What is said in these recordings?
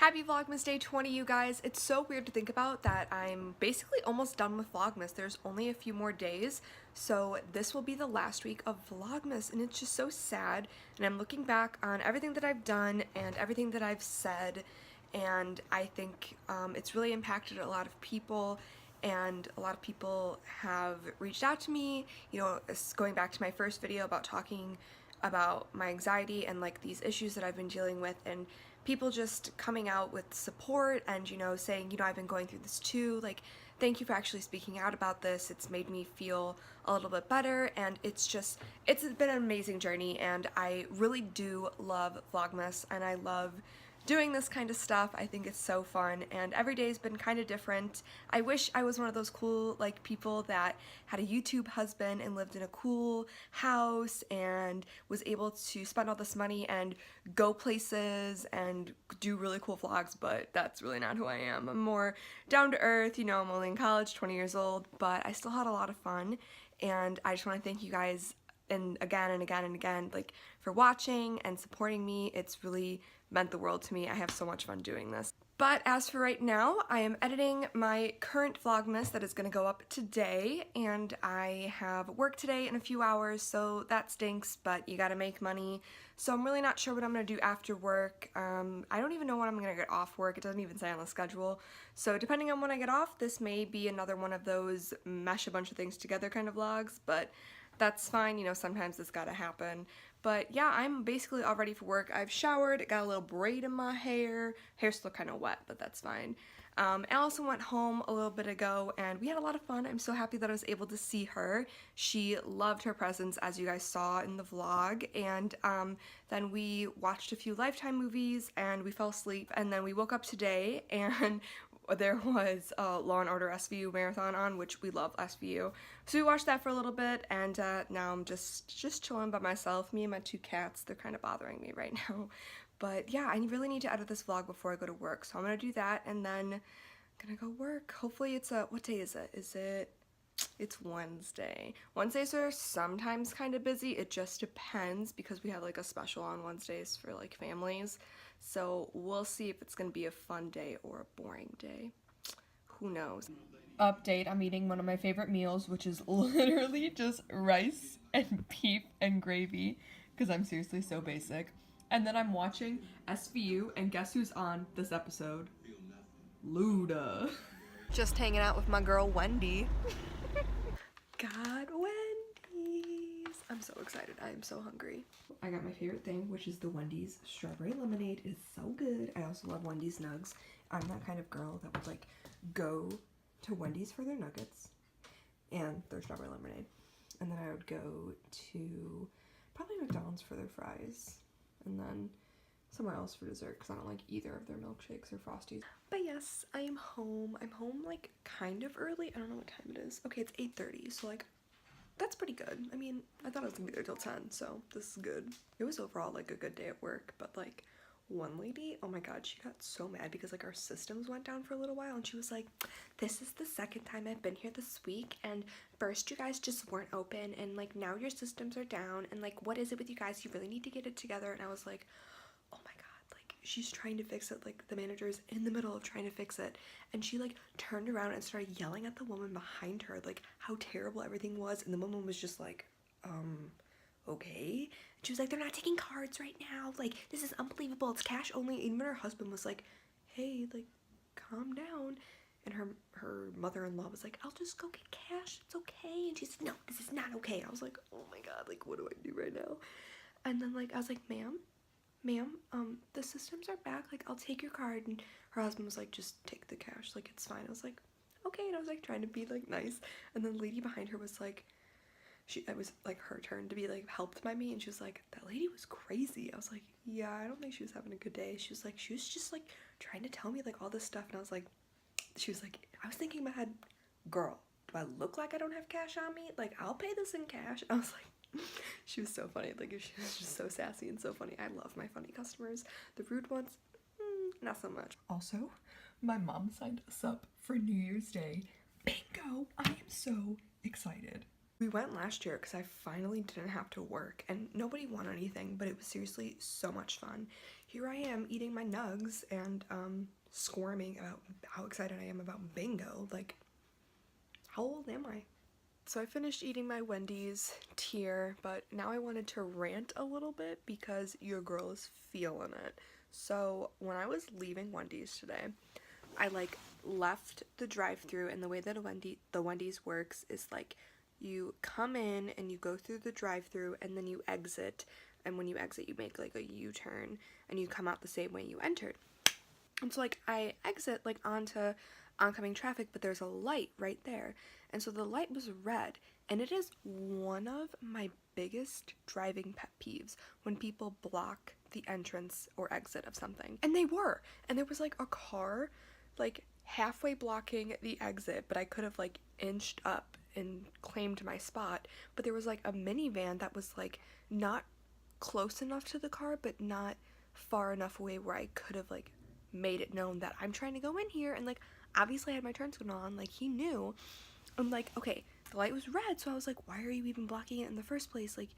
Happy Vlogmas Day 20, you guys. It's so weird to think about that I'm basically almost done with Vlogmas. There's only a few more days, so this will be the last week of Vlogmas, and it's just so sad. And I'm looking back on everything that I've done and everything that I've said, and I think it's really impacted a lot of people, and a lot of people have reached out to me, you know, going back to my first video about talking about my anxiety and like these issues that I've been dealing with, and people just coming out with support and, you know, saying, you know, I've been going through this too, like, thank you for actually speaking out about this. It's made me feel a little bit better, and it's been an amazing journey, and I really do love Vlogmas, and I love doing this kind of stuff. I think it's so fun, and every day's been kind of different. I wish I was one of those cool, like, people that had a YouTube husband and lived in a cool house and was able to spend all this money and go places and do really cool vlogs, but that's really not who I am. I'm more down to earth, you know, I'm only in college, 20 years old, but I still had a lot of fun, and I just want to thank you guys and again, like, for watching and supporting me. It's really meant the world to me. I have so much fun doing this. But as for right now, I am editing my current Vlogmas that is going to go up today, and I have work today in a few hours, so that stinks, but you gotta make money. So I'm really not sure what I'm going to do after work. I don't even know when I'm going to get off work. It doesn't even say on the schedule. So depending on when I get off, this may be another one of those mesh a bunch of things together kind of vlogs, but that's fine, you know, sometimes this gotta happen. But yeah, I'm basically all ready for work. I've showered, got a little braid in my hair. Hair's still kind of wet, but that's fine. Allison went home a little bit ago, and we had a lot of fun. I'm so happy that I was able to see her. She loved her presents, as you guys saw in the vlog, and then we watched a few Lifetime movies, and we fell asleep, and then we woke up today, and there was a Law & Order SVU marathon on, which we love SVU. So we watched that for a little bit, and now I'm just chilling by myself. Me and my two cats, they're kind of bothering me right now. But yeah, I really need to edit this vlog before I go to work, so I'm gonna do that, and then I'm gonna go work. Hopefully it's what day is it? It's Wednesday. Wednesdays are sometimes kind of busy. It just depends, because we have like a special on Wednesdays for like families. So we'll see if it's gonna be a fun day or a boring day. Who knows? Update, I'm eating one of my favorite meals, which is literally just rice and beef and gravy, because I'm seriously so basic. And then I'm watching SVU, and guess who's on this episode? Luda. Just hanging out with my girl Wendy. God, Wendy's! I'm so excited. I am so hungry. I got my favorite thing, which is the Wendy's strawberry lemonade. It's so good. I also love Wendy's nugs. I'm that kind of girl that would like go to Wendy's for their nuggets and their strawberry lemonade, and then I would go to probably McDonald's for their fries, and then somewhere else for dessert, because I don't like either of their milkshakes or Frosties. But yes, I am home. I'm home like kind of early. I don't know what time it is. Okay, it's 8:30, so like that's pretty good. I mean, I thought I was gonna be there till 10, so this is good. It was overall like a good day at work, but like one lady, oh my god, she got so mad because like our systems went down for a little while, and she was like, this is the second time I've been here this week, and first you guys just weren't open, and like now your systems are down, and like what is it with you guys? You really need to get it together. And I was like, oh my god, like she's trying to fix it, like the manager's in the middle of trying to fix it, and she like turned around and started yelling at the woman behind her like how terrible everything was, and the woman was just like, okay. And she was like, they're not taking cards right now, like this is unbelievable, it's cash only. And even her husband was like, hey, like calm down. And her mother-in-law was like, I'll just go get cash, it's okay. And she said, no, this is not okay. I was like, oh my god, like what do I do right now? And then like I was like, ma'am, the systems are back, like I'll take your card. And her husband was like, just take the cash, like it's fine. I was like, okay. And I was like trying to be like nice, and then the lady behind her was like, it was like her turn to be like helped by me, and she was like, that lady was crazy. I was like, yeah, I don't think she was having a good day. She was like, she was just like trying to tell me like all this stuff, and I was like, she was like, I was thinking in my head, girl, do I look like I don't have cash on me? Like I'll pay this in cash. I was like, she was so funny. Like she was just so sassy and so funny. I love my funny customers. The rude ones, not so much. Also, my mom signed us up for New Year's Day. Bingo! I am so excited. We went last year because I finally didn't have to work and nobody won anything, but it was seriously so much fun. Here I am eating my nugs and squirming about how excited I am about bingo. Like, how old am I? So I finished eating my Wendy's tier, but now I wanted to rant a little bit because your girl is feeling it. So when I was leaving Wendy's today, I like left the drive-through, and the way that the Wendy's works is like you come in and you go through the drive-through and then you exit, and when you exit you make like a U-turn and you come out the same way you entered. And so like I exit like onto oncoming traffic, but there's a light right there. And so the light was red, and it is one of my biggest driving pet peeves when people block the entrance or exit of something. And they were. And there was like a car like halfway blocking the exit, but I could have like inched up and claimed my spot. But there was like a minivan that was like not close enough to the car, but not far enough away where I could have like made it known that I'm trying to go in here. And like obviously I had my turn signal on, like he knew. I'm like, okay, the light was red, so I was like, why are you even blocking it in the first place? Like,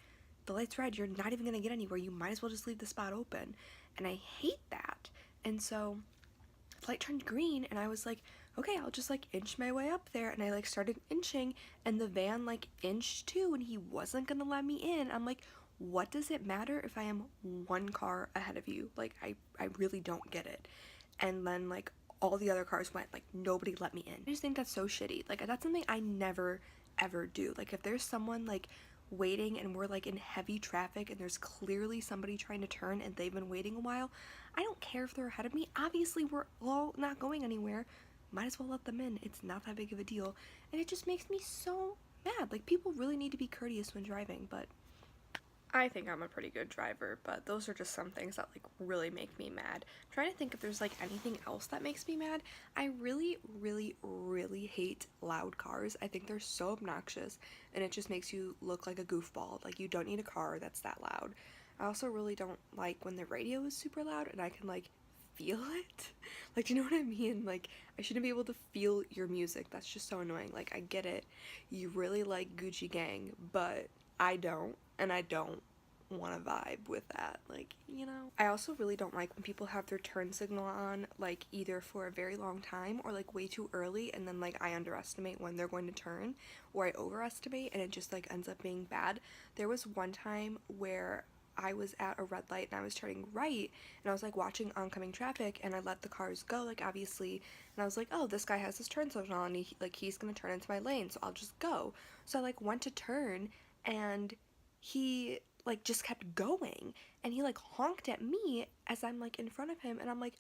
the light's red, you're not even gonna get anywhere, you might as well just leave the spot open. And I hate that. And so the light turned green, and I was like, okay, I'll just like inch my way up there. And I like started inching, and the van like inched too, and he wasn't gonna let me in. I'm like, what does it matter if I am one car ahead of you? Like, I really don't get it. And then like all the other cars went, like nobody let me in. I just think that's so shitty. Like, that's something I never ever do. Like, if there's someone like waiting and we're like in heavy traffic and there's clearly somebody trying to turn and they've been waiting a while, I don't care if they're ahead of me. Obviously we're all not going anywhere, might as well let them in. It's not that big of a deal. And it just makes me so mad. Like, people really need to be courteous when driving, but I think I'm a pretty good driver, but those are just some things that like really make me mad. I'm trying to think if there's like anything else that makes me mad. I really, really, really hate loud cars. I think they're so obnoxious, and it just makes you look like a goofball. Like, you don't need a car that's that loud. I also really don't like when the radio is super loud and I can like feel it. Like, do you know what I mean? Like, I shouldn't be able to feel your music. That's just so annoying. Like, I get it. You really like Gucci Gang, but I don't, and I don't want to vibe with that, like, you know. I also really don't like when people have their turn signal on like either for a very long time or like way too early, and then like I underestimate when they're going to turn, or I overestimate, and it just like ends up being bad. There was one time where I was at a red light and I was turning right, and I was like watching oncoming traffic, and I let the cars go, like, obviously, and I was like, oh, this guy has his turn signal on, and he's gonna turn into my lane, so I'll just go. So I like went to turn, and he like just kept going, and he like honked at me as I'm like in front of him, and I'm like,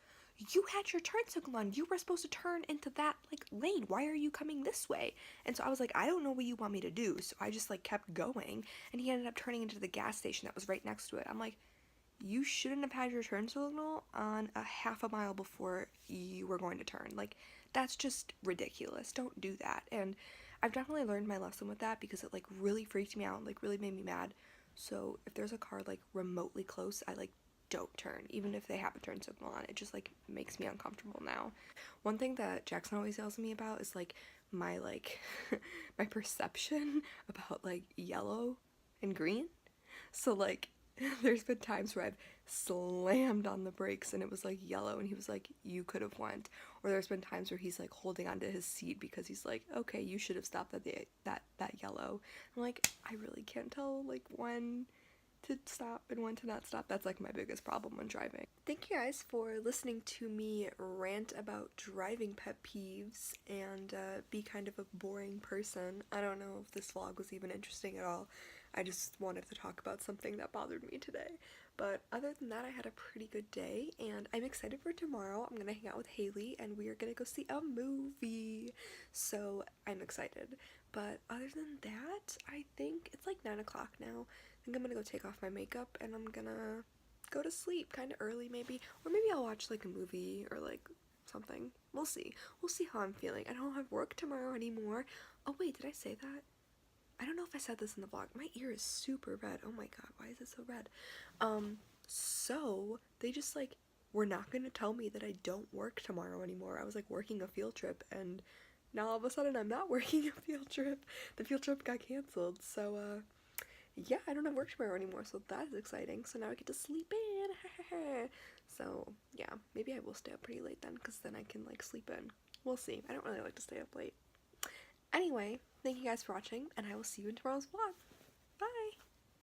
you had your turn signal on, you were supposed to turn into that like lane, why are you coming this way? And so I was like, I don't know what you want me to do, so I just like kept going, and he ended up turning into the gas station that was right next to it. I'm like, you shouldn't have had your turn signal on a half a mile before you were going to turn. Like, that's just ridiculous. Don't do that. And I've definitely learned my lesson with that, because it like really freaked me out, like really made me mad. So if there's a car like remotely close, I like don't turn, even if they have a turn signal on. It just like makes me uncomfortable now. One thing that Jackson always yells at me about is like my like my perception about like yellow and green. So like there's been times where I've slammed on the brakes and it was like yellow, and he was like, you could have went. Or there's been times where he's like holding onto his seat because he's like, okay, you should have stopped at that yellow. I'm like, I really can't tell like when to stop and when to not stop. That's like my biggest problem when driving. Thank you guys for listening to me rant about driving pet peeves and be kind of a boring person. I don't know if this vlog was even interesting at all. I just wanted to talk about something that bothered me today. But other than that, I had a pretty good day, and I'm excited for tomorrow. I'm gonna hang out with Haley, and we are gonna go see a movie. So I'm excited. But other than that, I think it's like 9 o'clock now. I think I'm gonna go take off my makeup, and I'm gonna go to sleep kind of early maybe. Or maybe I'll watch like a movie or like something. We'll see. We'll see how I'm feeling. I don't have work tomorrow anymore. Oh wait, did I say that? I don't know if I said this in the vlog. My ear is super red. Oh my god, why is it so red? So they just like were not gonna tell me that I don't work tomorrow anymore. I was like working a field trip, and now all of a sudden I'm not working a field trip. The field trip got canceled, so yeah, I don't have work tomorrow anymore, so that is exciting. So now I get to sleep in. So yeah, maybe I will stay up pretty late then, because then I can like sleep in. We'll see. I don't really like to stay up late. Anyway, thank you guys for watching, and I will see you in tomorrow's vlog.